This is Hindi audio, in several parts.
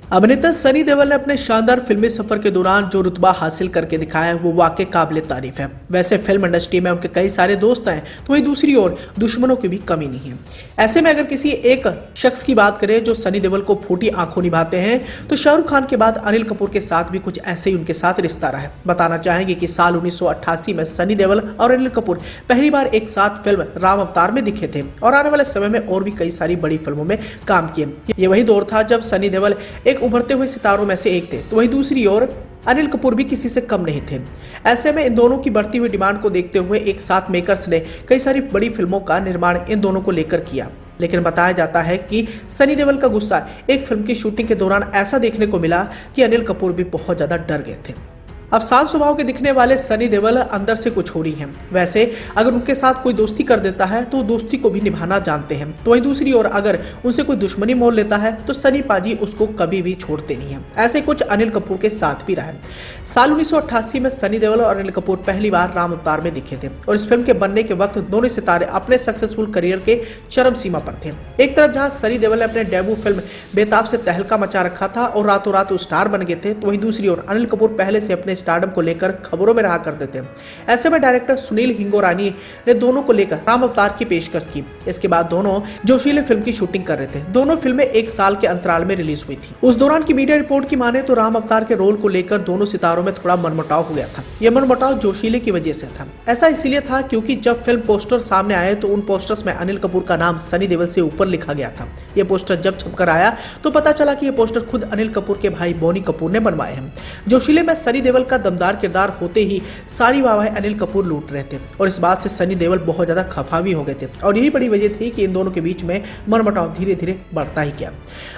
अभिनेता सनी देओल ने अपने शानदार फिल्मी सफर के दौरान जो रुतबा हासिल करके दिखाया है वो वाकई काबिल तारीफ है। वैसे फिल्म इंडस्ट्री में उनके कई सारे दोस्त हैं, तो वहीं दूसरी ओर दुश्मनों की भी कमी नहीं है। ऐसे में अगर किसी एक शख्स की बात करें जो सनी देओल को फूटी आंखों निभाते हैं, तो शाहरुख खान के बाद अनिल कपूर के साथ भी कुछ ऐसे ही उनके साथ रिश्ता रहा है। बताना चाहेंगे कि साल 1988 में सनी देओल और अनिल कपूर पहली बार एक साथ फिल्म राम अवतार में दिखे थे और आने वाले समय में और भी कई सारी बड़ी फिल्मों में काम किए। ये वही दौर था जब सनी देओल एक उभरते हुए सितारों में से एक थे, तो वहीं दूसरी ओर अनिल कपूर भी किसी से कम नहीं थे। ऐसे में इन दोनों की बढ़ती हुई डिमांड को देखते हुए एक साथ मेकर्स ने कई सारी बड़ी फिल्मों का निर्माण इन दोनों को लेकर किया। लेकिन बताया जाता है कि सनी देओल का गुस्सा एक फिल्म की शूटिंग के दौरान ऐसा देखने को मिला कि अनिल कपूर भी बहुत ज्यादा डर गए थे। अब शांत स्वभाव के दिखने वाले सनी देओल अंदर से कुछ हो रही हैं। वैसे अगर उनके साथ कोई दोस्ती कर देता है तो दोस्ती को भी निभाना जानते हैं, तो वहीं दूसरी ओर अगर उनसे कोई दुश्मनी मोल लेता है तो सनी पाजी उसको कभी भी छोड़ते नहीं है। ऐसे कुछ अनिल कपूर के साथ भी रहा है। साल 1988 में सनी देओल और अनिल कपूर पहली बार राम अवतार में दिखे थे और इस फिल्म के बनने के वक्त दोनों सितारे अपने सक्सेसफुल करियर के चरम सीमा पर थे। एक तरफ जहां सनी देओल ने अपने डेब्यू फिल्म बेताब से तहलका मचा रखा था और रातों रात स्टार बन गए थे, तो वहीं दूसरी ओर अनिल कपूर पहले से अपने स्टारडम को लेकर खबरों में रहा करते थे। ऐसे में डायरेक्टर सुनील हिंगोरानी ने दोनों को लेकर राम अवतार की पेशकश की। इसके बाद दोनों जोशीले फिल्म की शूटिंग कर रहे थे। दोनों फिल्में एक साल के अंतराल में रिलीज हुई थी। उस दौरान की मीडिया रिपोर्ट की माने तो राम अवतार के रोल को लेकर दोनों सितारों में थोड़ा मनमुटाव हो गया था। यह मनमुटाव जोशीले की वजह से था। ऐसा इसीलिए था क्योंकि जब फिल्म पोस्टर सामने आए तो उन पोस्टर्स में अनिल कपूर का नाम सनी देओल से ऊपर लिखा गया था। यह पोस्टर जब छपकर आया तो पता चला कि यह पोस्टर खुद अनिल कपूर के भाई बोनी कपूर ने बनवाए हैं। जोशीले में सनी देओल का दमदार किरदार होते ही सारी वाहवाही अनिल कपूर लूट रहे थे और इस बात से सनी देओल बहुत ज्यादा खफा भी हो गए थे और यही बड़ी वजह थी कि इन दोनों के बीच में मनमुटाव धीरे धीरे बढ़ता ही गया।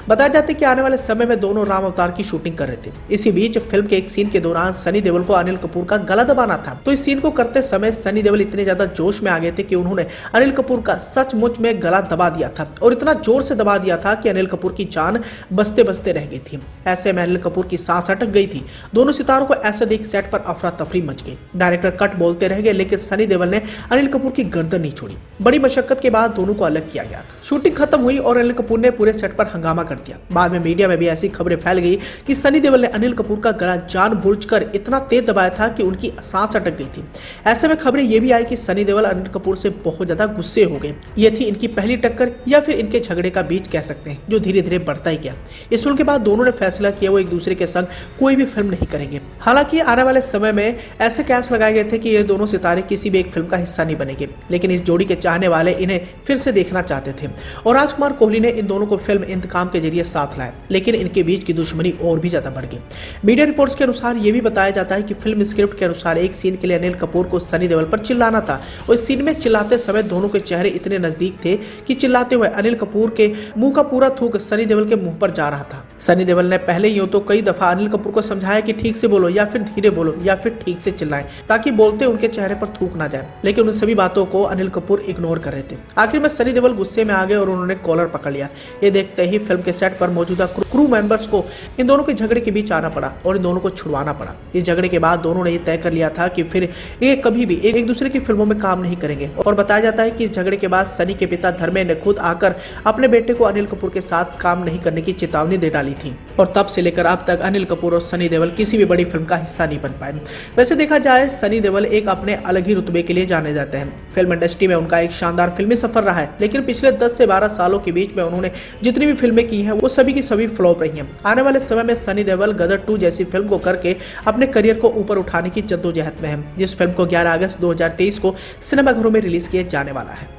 बताया जाता है कि आने वाले समय में दोनों राम अवतार की शूटिंग कर रहे थे। इसी बीच फिल्म के एक सीन के दौरान सनी देओल को अनिल कपूर का गला दबाना था, तो इस सीन को करते समय सनी देओल इतने ज्यादा जोश में आ गए थे कि उन्होंने अनिल कपूर का सचमुच में गला दबा दिया था और इतना जोर से दबा दिया था कि अनिल कपूर की जान बचते बचते रह गई थी। ऐसे में अनिल कपूर की सांस अटक गई थी। दोनों सितारों को ऐसे देख सेट पर अफरा तफरी मच गई। डायरेक्टर कट बोलते रह गए, लेकिन सनी देओल ने अनिल कपूर की गर्दन नहीं छोड़ी। बड़ी मशक्कत के बाद दोनों को अलग किया गया। शूटिंग खत्म हुई और अनिल कपूर ने पूरे सेट पर हंगामा कर दिया। बाद में मीडिया में भी ऐसी खबरें फैल गई कि सनी देओल ने अनिल कपूर का गला जानबूझकर इतना तेज दबाया था कि उनकी सांस अटक गई थी। ऐसे में खबरें यह भी आई कि सनी देओल अनिल कपूर से बहुत ज्यादा गुस्से हो गए। ये थी इनकी पहली टक्कर या फिर इनके झगड़े का बीच कह सकते हैं, जो धीरे धीरे बढ़ता ही गया। इस फिल्म के बाद दोनों ने फैसला किया वो एक दूसरे के संग कोई भी फिल्म नहीं करेंगे। हालांकि आने वाले समय में ऐसे कयास लगाए गए थे कि ये दोनों सितारे किसी भी एक फिल्म का हिस्सा नहीं बनेंगे, लेकिन इस जोड़ी के चाहने वाले इन्हें फिर से देखना चाहते थे और राजकुमार कोहली ने इन दोनों को फिल्म इंतकाम के जरिए साथ लाया, लेकिन इनके बीच की दुश्मनी और भी ज्यादा बढ़ गई। मीडिया रिपोर्ट्स के अनुसार यह भी बताया जाता है कि फिल्म स्क्रिप्ट के अनुसार एक सीन के लिए अनिल कपूर को सनी देओल पर चिल्लाना था और इस सीन में चिल्लाते समय दोनों के चेहरे इतने नजदीक थे कि चिल्लाते हुए अनिल कपूर के मुंह का पूरा थूक सनी देओल के मुंह पर जा रहा था। सनी देओल ने पहले ही तो कई दफा अनिल कपूर को समझाया कि ठीक से बोलो या फिर धीरे बोलो या फिर ठीक से चिल्लाएं ताकि बोलते उनके चेहरे पर थूक ना जाए, लेकिन उन सभी बातों को अनिल कपूर इग्नोर कर रहे थे। आखिर में सनी देओल गुस्से में आ गए और उन्होंने कॉलर पकड़ लिया। ये देखते ही फिल्म के सेट पर मौजूदा क्रू मेंबर्स को इन दोनों के झगड़े के बीच आना पड़ा और इन दोनों को छुड़वाना पड़ा। इस झगड़े के बाद दोनों ने ये तय कर लिया था कि फिर ये कभी भी एक दूसरे की फिल्मों में काम नहीं करेंगे और बताया जाता है कि इस झगड़े के बाद सनी के पिता धर्मेंद्र ने खुद आकर अपने बेटे को अनिल कपूर के साथ काम नहीं करने की चेतावनी दे डाली थी और तब से लेकर अब तक अनिल कपूर और सनी देओल किसी भी बड़ी फिल्म का हिस्सा नहीं बन पाए। वैसे देखा जाए सनी देओल एक अपने अलग ही रुतबे के लिए जाने जाते हैं। फिल्म इंडस्ट्री में उनका एक शानदार फिल्मी सफर रहा है, लेकिन पिछले 10 से 12 सालों के बीच में उन्होंने जितनी भी फिल्में की हैं वो सभी की सभी फ्लॉप रही हैं। आने वाले समय में सनी देओल गदर 2 जैसी फिल्म को करके अपने करियर को ऊपर उठाने की जद्दोजहद में है, जिस फिल्म को 11 अगस्त 2023 को सिनेमाघरों में रिलीज किया जाने वाला है।